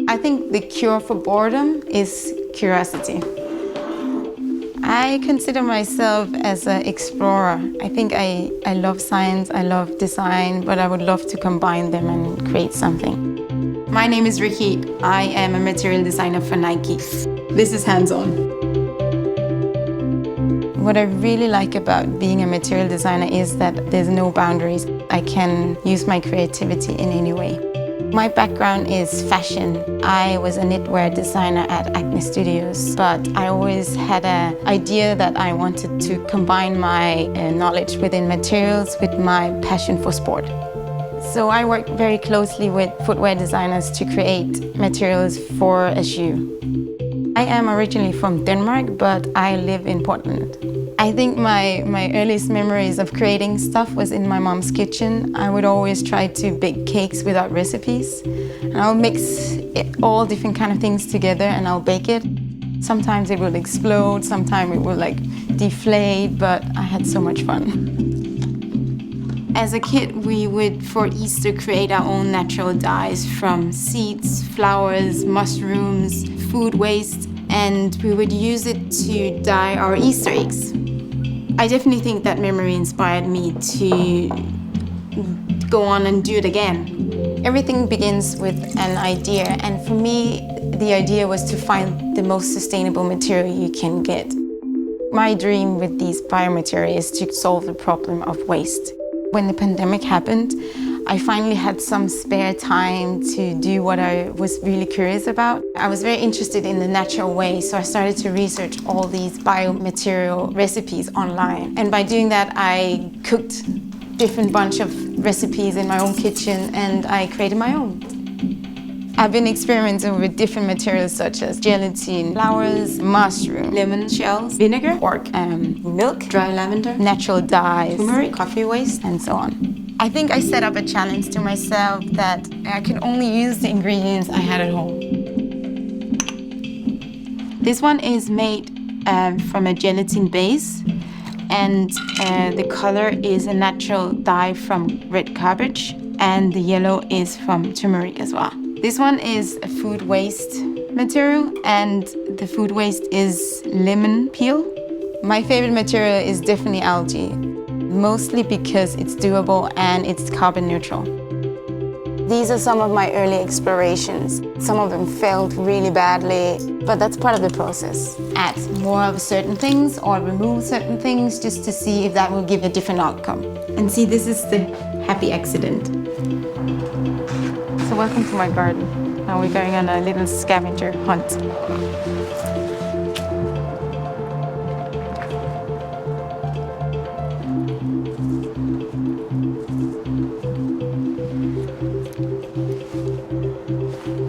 I think the cure for boredom is curiosity. I consider myself as an explorer. I think I love science, I love design, but I would love to combine them and create something. My name is Ricky. I am a material designer for Nike. This is hands-on. What I really like about being a material designer is that there's no boundaries. I can use my creativity in any way. My background is fashion. I was a knitwear designer at Acne Studios, but I always had an idea that I wanted to combine my knowledge within materials with my passion for sport. So I work very closely with footwear designers to create materials for a shoe. I am originally from Denmark, but I live in Portland. I think my earliest memories of creating stuff was in my mom's kitchen. I would always try to bake cakes without recipes. And I'll mix all different kind of things together and I'll bake it. Sometimes it will explode, sometimes it will deflate, but I had so much fun. As a kid, we would, for Easter, create our own natural dyes from seeds, flowers, mushrooms, food waste, and we would use it to dye our Easter eggs. I definitely think that memory inspired me to go on and do it again. Everything begins with an idea, and for me, the idea was to find the most sustainable material you can get. My dream with these biomaterials is to solve the problem of waste. When the pandemic happened, I finally had some spare time to do what I was really curious about. I was very interested in the natural way, so I started to research all these biomaterial recipes online. And by doing that, I cooked different bunch of recipes in my own kitchen and I created my own. I've been experimenting with different materials such as gelatin, flowers, mushroom, lemon shells, vinegar, pork, milk, dry lavender, natural dyes, turmeric, coffee waste, and so on. I think I set up a challenge to myself that I could only use the ingredients I had at home. This one is made from a gelatin base, and the color is a natural dye from red cabbage, and the yellow is from turmeric as well. This one is a food waste material, and the food waste is lemon peel. My favorite material is definitely algae, mostly because it's doable and it's carbon neutral. These are some of my early explorations. Some of them failed really badly, but that's part of the process. Add more of certain things or remove certain things just to see if that will give a different outcome. And see, this is the happy accident. So welcome to my garden. Now we're going on a little scavenger hunt.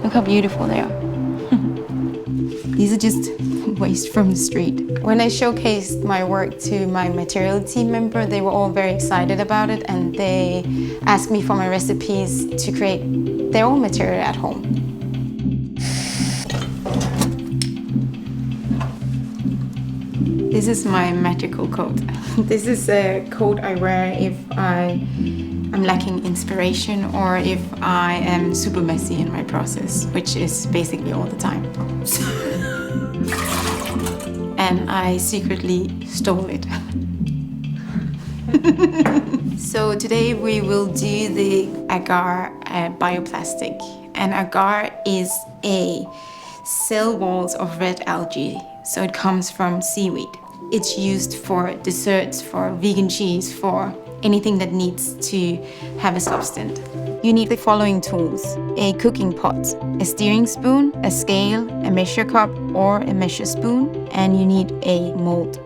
Look how beautiful they are. These are just waste from the street. When I showcased my work to my material team member, they were all very excited about it and they asked me for my recipes to create their own material at home. This is my magical coat. This is a coat I wear if I'm lacking inspiration or if I am super messy in my process, which is basically all the time. And I secretly stole it. So today we will do the agar bioplastic. And agar is a cell walls of red algae. So it comes from seaweed. It's used for desserts, for vegan cheese, for anything that needs to have a substance. You need the following tools: a cooking pot, a stirring spoon, a scale, a measure cup or a measure spoon, and you need a mold.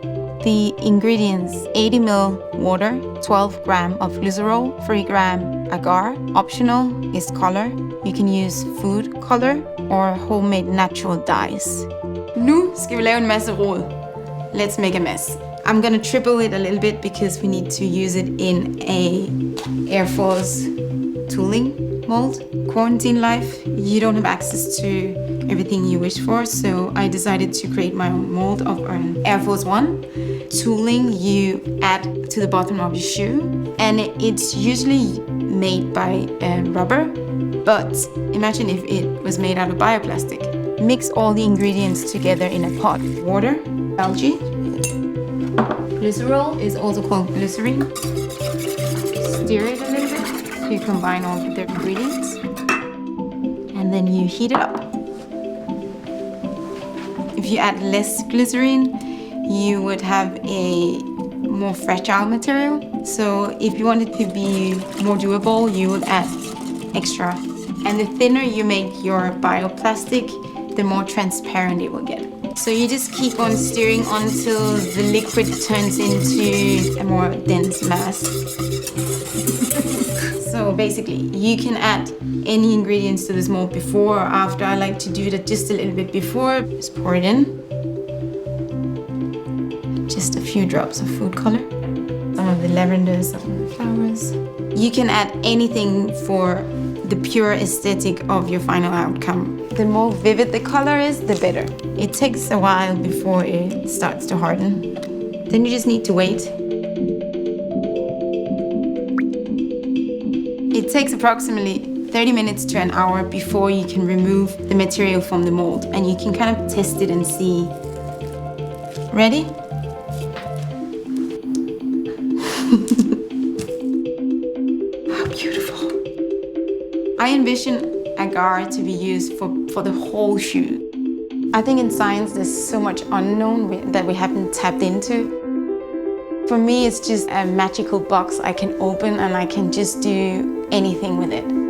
The ingredients: 80 ml water, 12 gram of glycerol, 3 gram agar. Optional is color. You can use food color or homemade natural dyes. Nu skal vi lave en masse rod. Let's make a mess. I'm gonna triple it a little bit because we need to use it in a Air Force tooling mold. Quarantine life, you don't have access to everything you wish for, so I decided to create my own mold of an Air Force One. Tooling you add to the bottom of your shoe, and it's usually made by rubber But imagine if it was made out of bioplastic. Mix all the ingredients together in a pot. Water, algae, glycerol is also called glycerin. Stir it a little bit to combine all the ingredients. And then you heat it up. If you add less glycerin, you would have a more fragile material. So if you want it to be more durable, you would add extra. And the thinner you make your bioplastic, the more transparent it will get. So you just keep on stirring until the liquid turns into a more dense mass. So basically, you can add any ingredients to this mold before or after. I like to do that just a little bit before. Just pour it in. Just a few drops of food color. Some of the lavender, some of the flowers. You can add anything for the pure aesthetic of your final outcome. The more vivid the color is, the better. It takes a while before it starts to harden. Then you just need to wait. It takes approximately 30 minutes to an hour before you can remove the material from the mold, and you can kind of test it and see. Ready? How beautiful. I envision agar to be used for the whole shoe. I think in science there's so much unknown that we haven't tapped into. For me, it's just a magical box I can open and I can just do anything with it.